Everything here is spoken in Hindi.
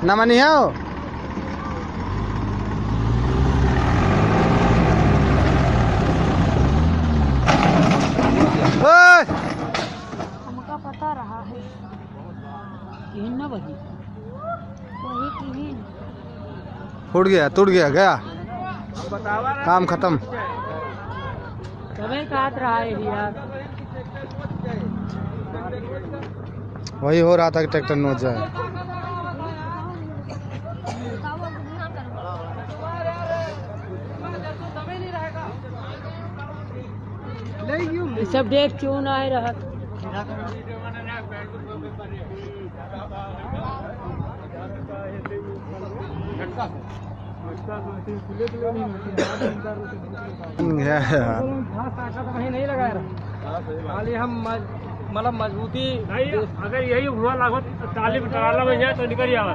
नमनी है वो हमका पता रहा है किन न वही किन फूट गया टूट गया गया काम खत्म। तबे काट रहा है यार। वही हो रहा था कि ट्रैक्टर नोच जाए। सब देख क्यों ना रहा। नहीं लगाया खाली हम मतलब मजबूती नहीं, अगर यही हुआ लागत तालीम कराला में जाए तो निकल जावा।